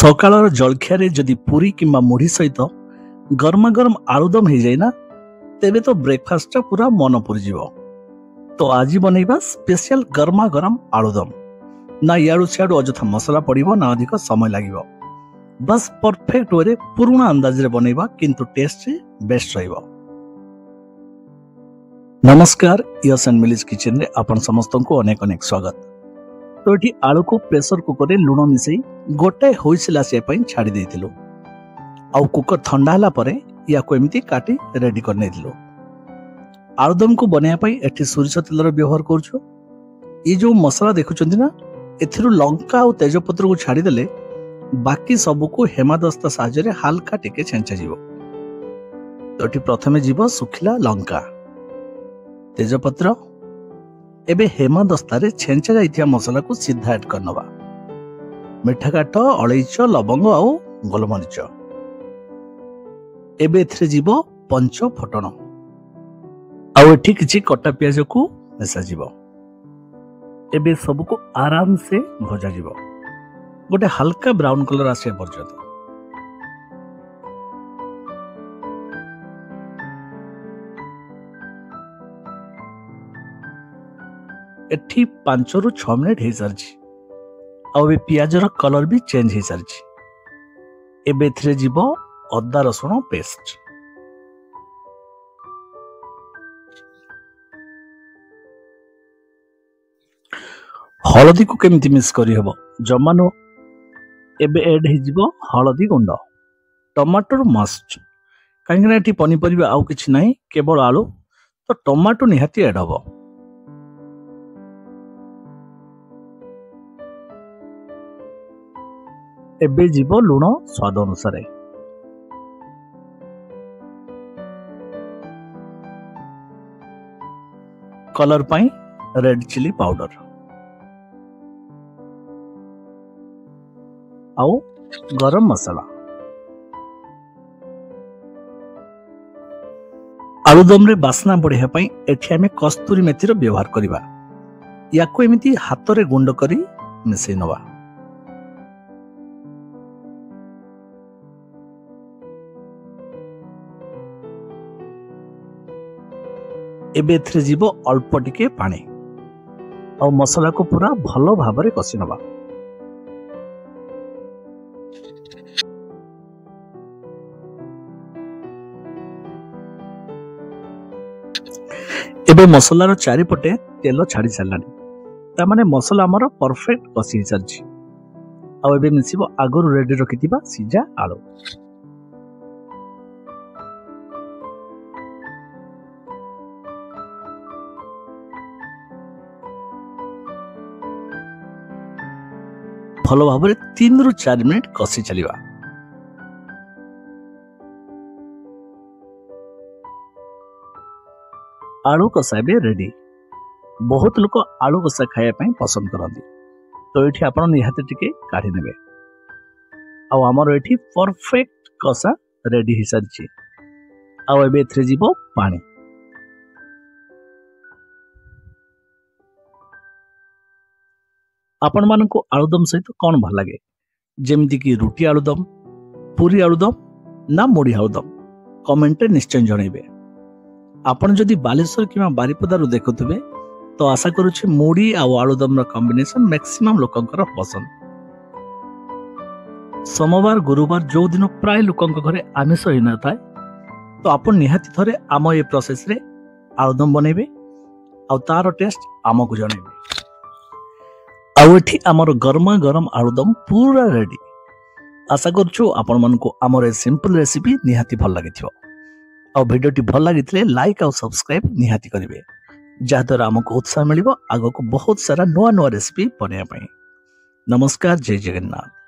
ସକାଳର ଜଳଖିଆରେ ଯଦି ପୁରୀ କିମ୍ବା ମୁଢ଼ି ସହିତ ଗରମା ଗରମ ଆଳୁଦମ ହେଇଯାଏ ନା, ତେବେ ତ ବ୍ରେକଫାଷ୍ଟଟା ପୁରା ମନ ପୁରିଯିବ। ତ ଆଜି ବନେଇବା ସ୍ପେଶିଆଲ ଗରମା ଗରମ ଆଳୁଦମ। ନା ଇଆଡୁ ସିଆଡୁ ଅଯଥା ମସଲା ପଡ଼ିବ, ନା ଅଧିକ ସମୟ ଲାଗିବ। ବାସ୍ ପରଫେକ୍ଟ ୱେରେ ପୁରୁଣା ଅନ୍ଦାଜରେ ବନେଇବା, କିନ୍ତୁ ଟେଷ୍ଟ ବେଷ୍ଟ ରହିବ। ନମସ୍କାର, ୟସ୍ ଆଣ୍ଡ ମିଲିଜ୍ କିଚେନରେ ଆପଣ ସମସ୍ତଙ୍କୁ ଅନେକ ଅନେକ ସ୍ୱାଗତ। ତ ଏଠି ଆଳୁକୁ ପ୍ରେସର କୁକରରେ ଲୁଣ ମିଶାଇ ଗୋଟାଏ ହୁଇସିଲ୍ ଆସିବା ପାଇଁ ଛାଡ଼ି ଦେଇଥିଲୁ। ଆଉ କୁକର ଥଣ୍ଡା ହେଲା ପରେ ୟାକୁ ଏମିତି କାଟି ରେଡି କରିନେଇଥିଲୁ। ଆଳୁଦମକୁ ବନେଇବା ପାଇଁ ଏଠି ସୋରିଷ ତେଲର ବ୍ୟବହାର କରୁଛୁ। ଏ ଯୋଉ ମସଲା ଦେଖୁଛନ୍ତି ନା, ଏଥିରୁ ଲଙ୍କା ଆଉ ତେଜପତ୍ରକୁ ଛାଡ଼ିଦେଲେ ବାକି ସବୁକୁ ହେମାଦସ୍ତା ସାହାଯ୍ୟରେ ହାଲକା ଟିକେ ଛେଞ୍ଚାଯିବ। ତ ଏଠି ପ୍ରଥମେ ଯିବ ଶୁଖିଲା ଲଙ୍କା, ତେଜପତ୍ର। ଏବେ ହେମାଦସ୍ତାରେ ଛେଞ୍ଚା ଯାଇଥିବା ମସଲାକୁ ସିଧା ଆଡ୍ କରିନେବା। ମିଠା କାଠ, ଅଳେଇଚ, ଲବଙ୍ଗ ଆଉ ଗୋଲମରିଚ। ଏବେ ଏଥିରେ ଯିବ ପଞ୍ଚ ଫୁଟଣ, ଆଉ ଏଠି କିଛି କଟା ପିଆଜକୁ ମିଶାଯିବ। ଏବେ ସବୁକୁ ଆରାମସେ ଭଜାଯିବ, ଗୋଟେ ହାଲକା ବ୍ରାଉନ କଲର ଆସିବା ପର୍ଯ୍ୟନ୍ତ। ଏଠି 5 ରୁ 6 ମିନିଟ୍ ହେଇସାରିଛି, ଆଉ ଏବେ ପିଆଜର କଲର ବି ଚେଞ୍ଜ ହେଇସାରିଛି। ଏବେ ଏଥିରେ ଯିବ ଅଦା ରସୁଣ ପେଷ୍ଟ, ହଳଦୀକୁ କେମିତି ମିକ୍ସ କରିହେବ, ଜମା ନୁହଁ। ଏବେ ଏଡ୍ ହେଇଯିବ ହଳଦୀ ଗୁଣ୍ଡ। ଟମାଟୋ ମଷ୍ଟ, କାହିଁକିନା ଏଠି ପନିପରିବା ଆଉ କିଛି ନାହିଁ, କେବଳ ଆଳୁ, ତ ଟମାଟୋ ନିହାତି ଏଡ୍ ହବ। ଏବେ ଯିବ ଲୁଣ ସ୍ୱାଦ ଅନୁସାରେ। କଲର ପାଇଁ ରେଡ୍ ଚିଲି ପାଉଡର, ଆଉ ଗରମ ମସଲା। ଆଳୁଦମରେ ବାସ୍ନା ବଢେଇବା ପାଇଁ ଏଠି ଆମେ କସ୍ତୁରୀ ମେଥିର ବ୍ୟବହାର କରିବା। ୟାକୁ ଏମିତି ହାତରେ ଗୁଣ୍ଡ କରି ମିଶାଇ ନେବା। ଏବେ ଏଥିରେ ଯିବ ଅଳ୍ପ ଟିକେ ପାଣି, ଆଉ ମସଲାକୁ ପୁରା ଭଲ ଭାବରେ କଷି ନେବା। ଏବେ ମସଲାର ଚାରିପଟେ ତେଲ ଛାଡ଼ି ସାରିଲାଣି, ତାମାନେ ମସଲା ଆମର ପରଫେକ୍ଟ କଷି ହେଇସାରିଛି। ଆଉ ଏବେ ମିଶିବ ଆଗରୁ ରେଡି ରଖିଥିବା ସିଝା ଆଳୁ। ଭଲ ଭାବରେ 3 ରୁ 4 ମିନିଟ୍ କଷି ଚାଲିବା। ଆଳୁ କଷା ଏବେ ରେଡି। ବହୁତ ଲୋକ ଆଳୁ କଷା ଖାଇବା ପାଇଁ ପସନ୍ଦ କରନ୍ତି, ତ ଏଠି ଆପଣ ନିହାତି ଟିକେ କାଢି ନେବେ। ଆଉ ଆମର ଏଠି ପରଫେକ୍ଟ କଷା ରେଡି ହେଇସାରିଛି। ଆଉ ଏବେ ଏଥିରେ ଯିବ ପାଣି। ଆପଣମାନଙ୍କୁ ଆଳୁଦମ ସହିତ କଣ ଭଲ ଲାଗେ, ଯେମିତିକି ରୁଟି ଆଳୁଦମ, ପୁରୀ ଆଳୁଦମ ନା ମୁଢ଼ି ଆଳୁଦମ? କମେଣ୍ଟରେ ନିଶ୍ଚୟ ଜଣାଇବେ। ଆପଣ ଯଦି ବାଲେଶ୍ୱର କିମ୍ବା ବାରିପଦାରୁ ଦେଖୁଥିବେ, ତ ଆଶା କରୁଛି ମୁଢ଼ି ଆଉ ଆଳୁଦମର କମ୍ବିନେସନ ମ୍ୟାକ୍ସିମମ୍ ଲୋକଙ୍କର ପସନ୍ଦ। ସୋମବାର, ଗୁରୁବାର ଯୋଉ ଦିନ ପ୍ରାୟ ଲୋକଙ୍କ ଘରେ ଆମିଷ ହେଇନଥାଏ, ତ ଆପଣ ନିହାତି ଥରେ ଆମ ଏ ପ୍ରୋସେସରେ ଆଳୁଦମ ବନେଇବେ, ଆଉ ତାର ଟେଷ୍ଟ ଆମକୁ ଜଣାଇବେ। ଆଉ ଏଠି ଆମର ଗରମା ଗରମ ଆଳୁଦମ ପୁରା ରେଡି। ଆଶା କରୁଛୁ ଆପଣମାନଙ୍କୁ ଆମର ଏ ସିମ୍ପଲ ରେସିପି ନିହାତି ଭଲ ଲାଗିଥିବ। ଆଉ ଭିଡ଼ିଓଟି ଭଲ ଲାଗିଥିଲେ ଲାଇକ୍ ଆଉ ସବସ୍କ୍ରାଇବ ନିହାତି କରିବେ, ଯାହାଦ୍ୱାରା ଆମକୁ ଉତ୍ସାହ ମିଳିବ ଆଗକୁ ବହୁତ ସାରା ନୂଆ ନୂଆ ରେସିପି ବନେଇବା ପାଇଁ। ନମସ୍କାର, ଜୟ ଜଗନ୍ନାଥ।